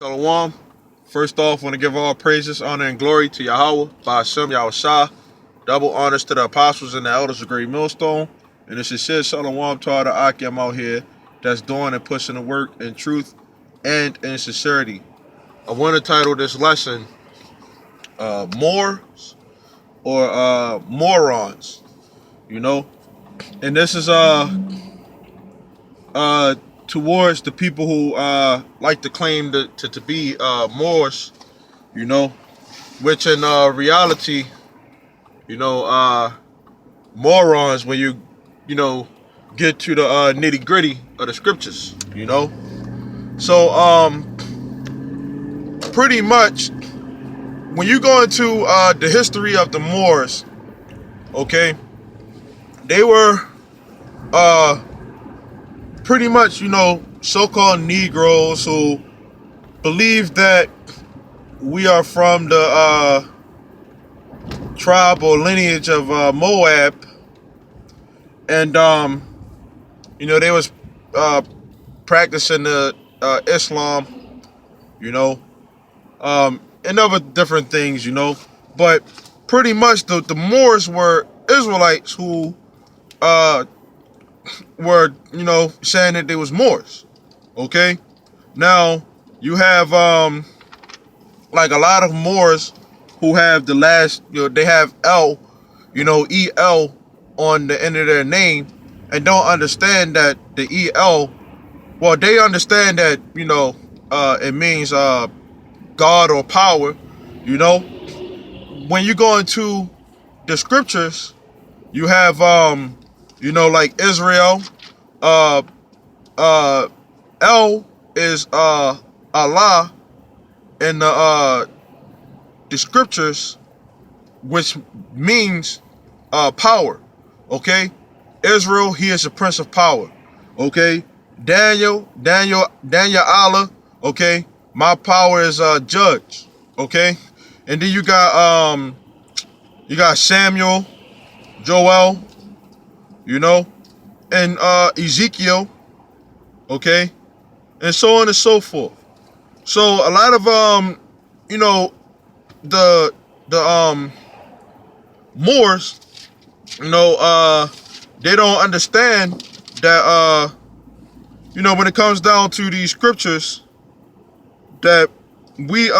Shalom. First off, want to give all praises, honor, and glory to Yahweh, Ba'ashem Yahushua. Double honors to the apostles and the elders of Great Millstone. And it's a shit Shalom to all the Akim out here that's doing and pushing the work in truth and in sincerity. I want to title this lesson, Mores or Morons, you know? And this is towards the people who like to claim to be Moors, you know, which in reality, you know, morons when you know, get to the nitty gritty of the scriptures, you know. So pretty much when you go into the history of the Moors, okay, they were uh pretty much, you know, so-called Negroes who believe that we are from the tribe or lineage of Moab, and you know, they was practicing the Islam, you know, and other different things, you know. But pretty much the Moors were Israelites who were, you know, saying that they was Moors. Okay, now you have like a lot of Moors who have the last, you know, they have L, you know, EL on the end of their name, and don't understand that the EL, well, they understand that, you know, it means God or power, you know. When you go into the scriptures, you have you know, like Israel, uh L is Allah in the scriptures, which means power. Okay, Israel, he is the prince of power. Okay, Daniel, Allah. Okay, my power is judge. Okay, and then you got Samuel, Joel, you know, and Ezekiel. Okay, and so on and so forth. So a lot of you know, the Moors, you know, they don't understand that you know, when it comes down to these scriptures, that we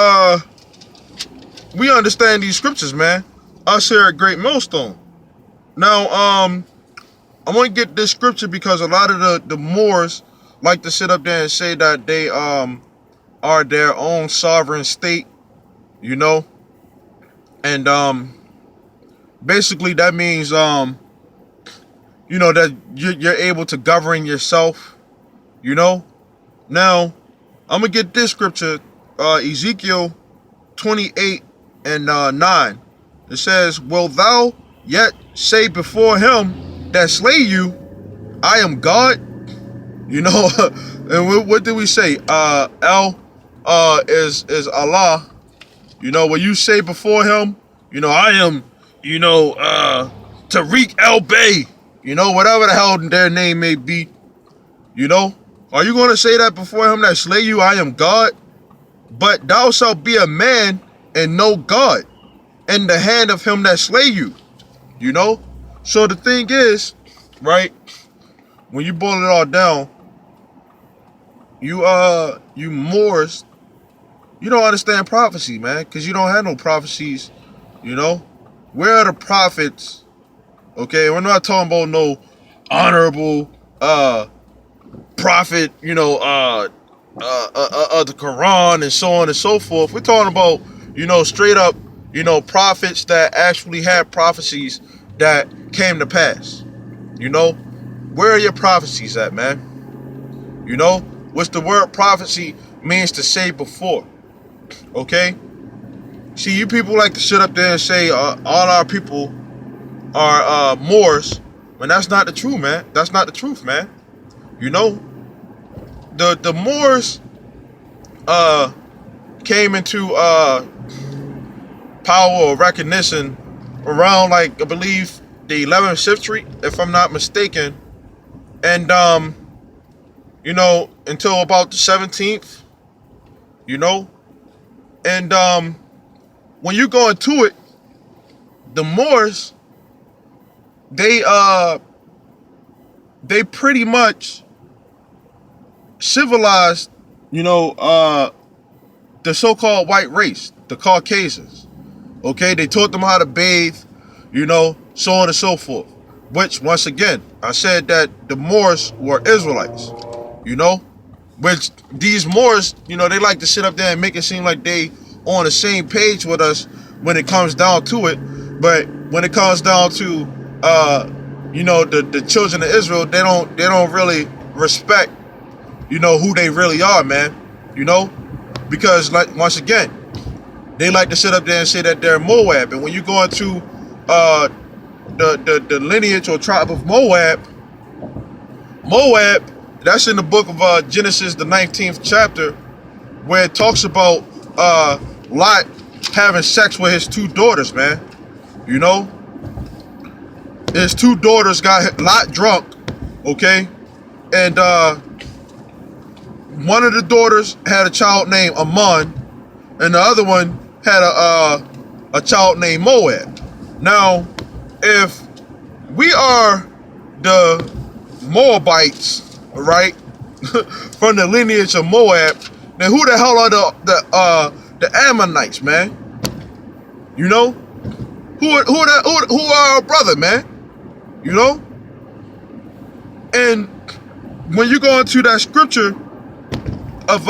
understand these scriptures, man. Us here at Great Millstone. Now I want to get this scripture because a lot of the Moors like to sit up there and say that they are their own sovereign state, you know, and basically that means you know, that you're able to govern yourself, you know. Now I'm gonna get this scripture, Ezekiel 28 and 9. It says, "Will thou yet say before him that slay you, I am God?" You know, and what did we say? El is Allah. You know, when you say before him, you know, I am, you know, Tariq El Bay, you know, whatever the hell their name may be, you know, are you going to say that before him that slay you, I am God? But thou shalt be a man and no God in the hand of him that slay you, you know? So the thing is, right, when you boil it all down, you Moors, you don't understand prophecy, man, because you don't have no prophecies, you know? Where are the prophets? Okay, we're not talking about no honorable prophet, you know, the Quran and so on and so forth. We're talking about, you know, straight up, you know, prophets that actually had prophecies that came to pass. You know, where are your prophecies at, man? You know, what's the word prophecy means to say before. Okay? See, you people like to sit up there and say all our people are Moors, when that's not the truth, man. That's not the truth, man. You know, the Moors came into power or recognition around, like, I believe the 11th century, if I'm not mistaken, and you know, until about the 17th, you know? And when you go into it, the Moors, they pretty much civilized, the so-called white race, the Caucasians. Okay, they taught them how to bathe, so on and so forth. Which, once again, I said that the Moors were Israelites, you know? Which these Moors, they like to sit up there and make it seem like they on the same page with us when it comes down to it. But when it comes down to, the children of Israel, they don't really respect, who they really are, man. Because, like, once again, they like to sit up there and say that they're Moab. And when you go into the lineage or tribe of Moab, that's in the book of Genesis, the 19th chapter, where it talks about Lot having sex with his two daughters, man. His two daughters got Lot drunk, okay? And one of the daughters had a child named Ammon, and the other one had a child named Moab. Now, if we are the Moabites, right, from the lineage of Moab, then who the hell are the Ammonites, man? Who are our brother, man? And when you go into that scripture of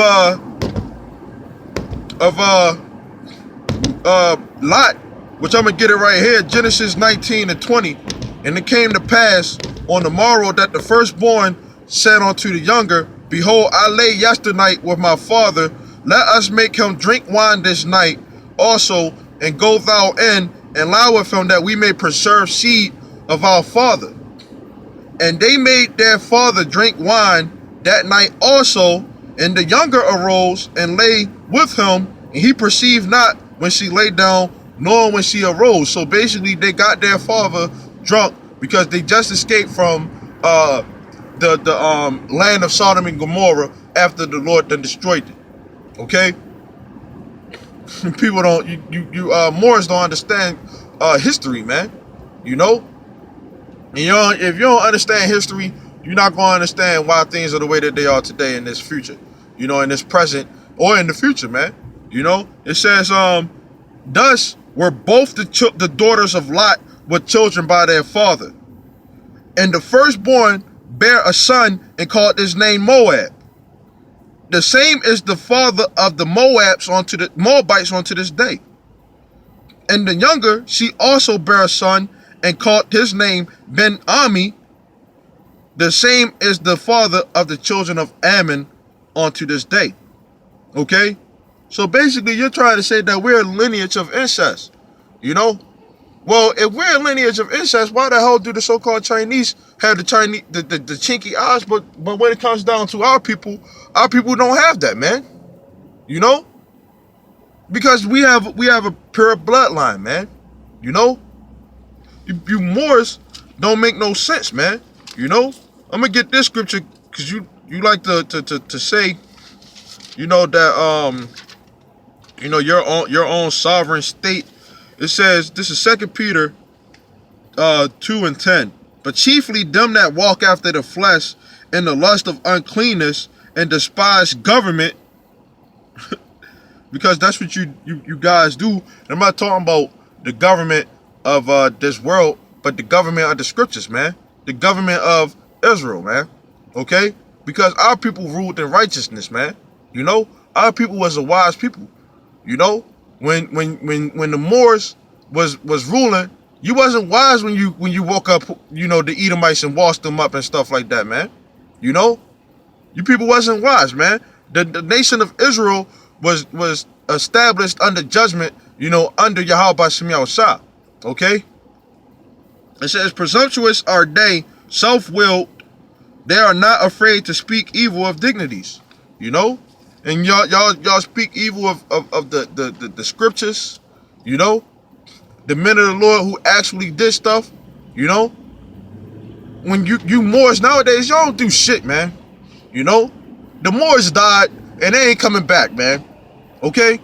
Lot, which I'm gonna get it right here, Genesis 19 and 20. And it came to pass on the morrow that the firstborn said unto the younger, Behold, I lay yesternight with my father. Let us make him drink wine this night also, and go thou in and lie with him, that we may preserve seed of our father. And they made their father drink wine that night also, and the younger arose and lay with him, and he perceived not when she lay down, nor when she arose. So basically, they got their father drunk because they just escaped from the land of Sodom and Gomorrah after the Lord done destroyed it. Okay, people don't, Moors don't understand history, man. If you don't understand history, you're not going to understand why things are the way that they are today in this future, in this present or in the future, man. It says, thus were both the daughters of Lot with children by their father. And the firstborn bare a son and called his name Moab. The same is the father of the Moabites unto this day. And the younger, she also bare a son and called his name Ben-Ami. The same is the father of the children of Ammon unto this day. Okay? So basically, you're trying to say that we're a lineage of incest. Well, if we're a lineage of incest, why the hell do the so-called Chinese have the chinky eyes? But when it comes down to our people don't have that, man. Because we have a pure bloodline, man. You Moors don't make no sense, man. I'm gonna get this scripture because you like to say, that your own sovereign state. It says, this is 2 Peter 2 and 10. But chiefly them that walk after the flesh in the lust of uncleanness and despise government, because that's what you guys do. And I'm not talking about the government of this world, but the government of the scriptures, man. The government of Israel, man. Okay? Because our people ruled in righteousness, man. Our people was a wise people. When the Moors was ruling, you wasn't wise when you woke up, the Edomites and washed them up and stuff like that, man. You people wasn't wise, man. The nation of Israel was established under judgment, under Yahweh Shem Yahushua. Okay? It says, presumptuous are they, self-willed, they are not afraid to speak evil of dignities. And y'all speak evil of the scriptures, the men of the Lord who actually did stuff, When you Moors nowadays, y'all don't do shit, man. The Moors died and they ain't coming back, man. Okay?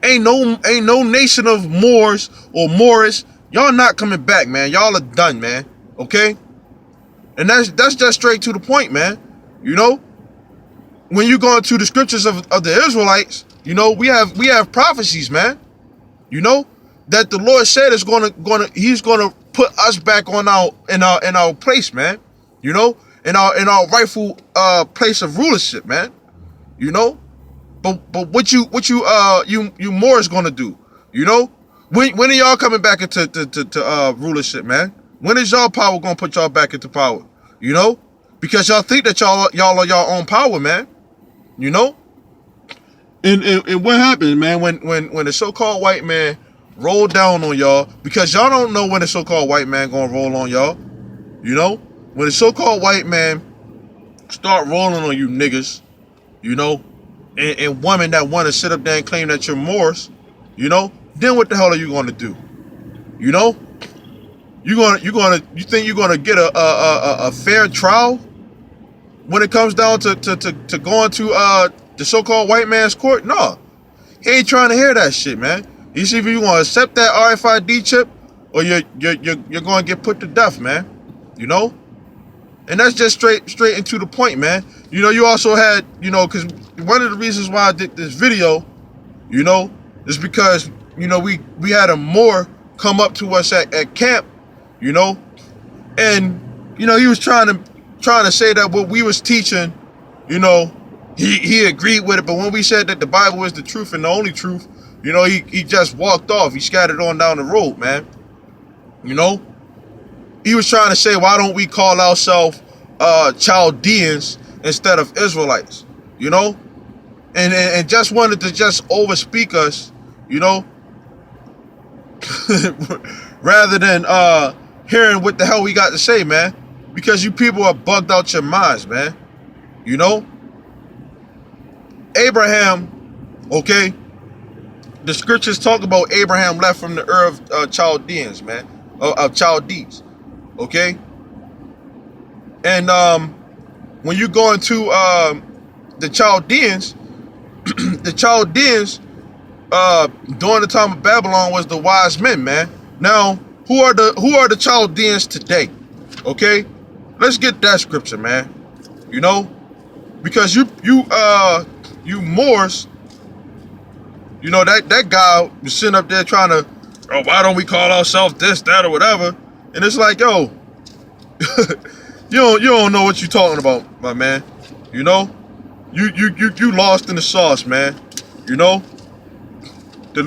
Ain't no nation of Moors or Moorish. Y'all not coming back, man. Y'all are done, man. Okay? And that's just straight to the point, man. You know? When you go into the scriptures of the Israelites, you know, we have prophecies, man. You know? That the Lord said is he's gonna put us back on in our place, man. You know? In our rightful place of rulership, man. You know? But what you Moors gonna do? You know? When are y'all coming back into rulership, man? When is y'all power gonna put y'all back into power? You know? Because y'all think that y'all are y'all own power, man. You know? And what happened, man, when the so-called white man rolled down on y'all, because y'all don't know when the so-called white man gonna roll on y'all. You know? When the so-called white man start rolling on you niggas, you know, and women that want to sit up there and claim that you're Moors, you know, then what the hell are you gonna do? You know? You think you're gonna get a fair trial when it comes down to going to the so-called white man's court? No. He ain't trying to hear that shit, man. He's either you gonna accept that RFID chip or you're gonna get put to death, man. You know? And that's just straight into the point, man. You know, you also had, you know, because one of the reasons why I did this video, you know, is because, you know, we had a Moor come up to us at camp, you know, and, you know, he was trying to say that what we was teaching, you know, he agreed with it, but when we said that the Bible is the truth and the only truth, you know, he just walked off. He scattered on down the road, man. You know? He was trying to say, why don't we call ourselves Chaldeans instead of Israelites? You know? And just wanted to just overspeak us, you know? Rather than hearing what the hell we got to say, man. Because you people are bugged out your minds, man. You know? Abraham, okay? The scriptures talk about Abraham left from the Ur of Chaldeans, man. Of Chaldees. Okay? And when you go into the Chaldeans, the Chaldeans during the time of Babylon was the wise men, man. Now, who are the Chaldeans today? Okay? Let's get that scripture, man. You know? Because you Moors, you know, that guy was sitting up there trying to, oh, why don't we call ourselves this, that, or whatever? And it's like, yo, you don't know what you're talking about, my man. You know, you lost in the sauce, man. You know, the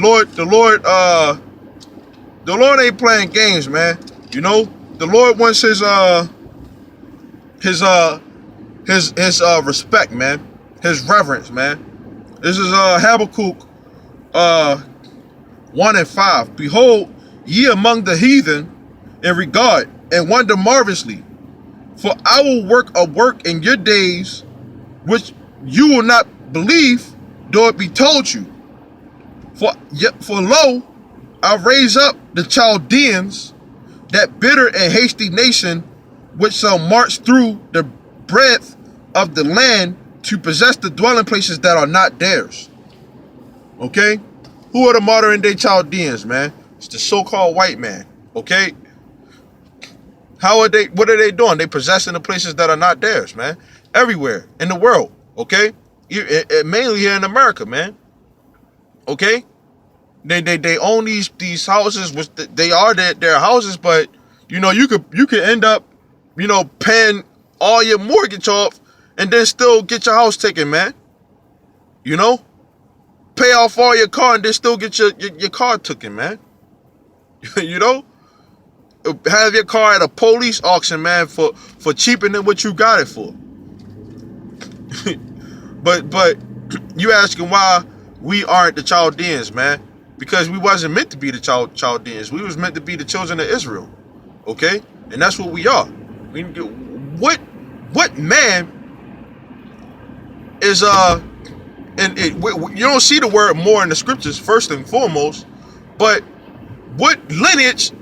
Lord ain't playing games, man. You know, the Lord wants his respect, man, his reverence, man. This is Habakkuk 1:5. Behold, ye among the heathen, and regard and wonder marvelously. For I will work a work in your days, which you will not believe, though it be told you. For lo, I raise up the Chaldeans, that bitter and hasty nation, which shall march through the breadth of the land to possess the dwelling places that are not theirs. Okay? Who are the modern day Chaldeans, man? It's the so-called white man. Okay? What are they doing? They possessing the places that are not theirs, man. Everywhere in the world. Okay? Mainly here in America, man. Okay? They own these houses, which they are their houses, but you know, you could end up, you know, paying all your mortgage off and then still get your house taken, man. You know? Pay off all your car and then still get your car taken, man. You know? Have your car at a police auction, man, for cheaper than what you got it for. but you asking why we aren't the Chaldeans, man? Because we wasn't meant to be the Chaldeans. We was meant to be the children of Israel. Okay? And that's what we are. What man is you don't see the word more in the scriptures first and foremost, but what lineage,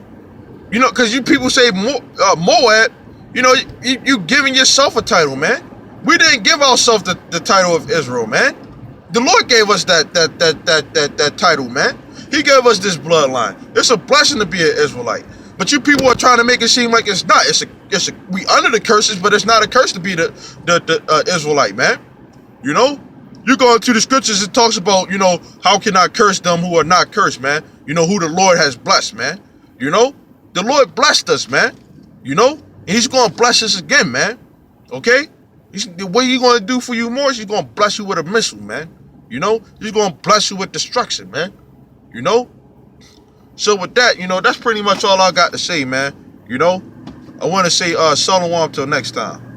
you know, because you people say Moab, you know, you giving yourself a title, man. We didn't give ourselves the title of Israel, man. The Lord gave us that title, man. He gave us this bloodline. It's a blessing to be an Israelite. But you people are trying to make it seem like it's not. We under the curses, but it's not a curse to be the Israelite, man. You know, you go into the scriptures. It talks about, how can I curse them who are not cursed, man? Who the Lord has blessed, man. The Lord blessed us, man. And He's gonna bless us again, man. Okay. What He's gonna do for you more is He's gonna bless you with a missile, man. He's gonna bless you with destruction, man. So with that, that's pretty much all I got to say, man. I want to say shalom till next time.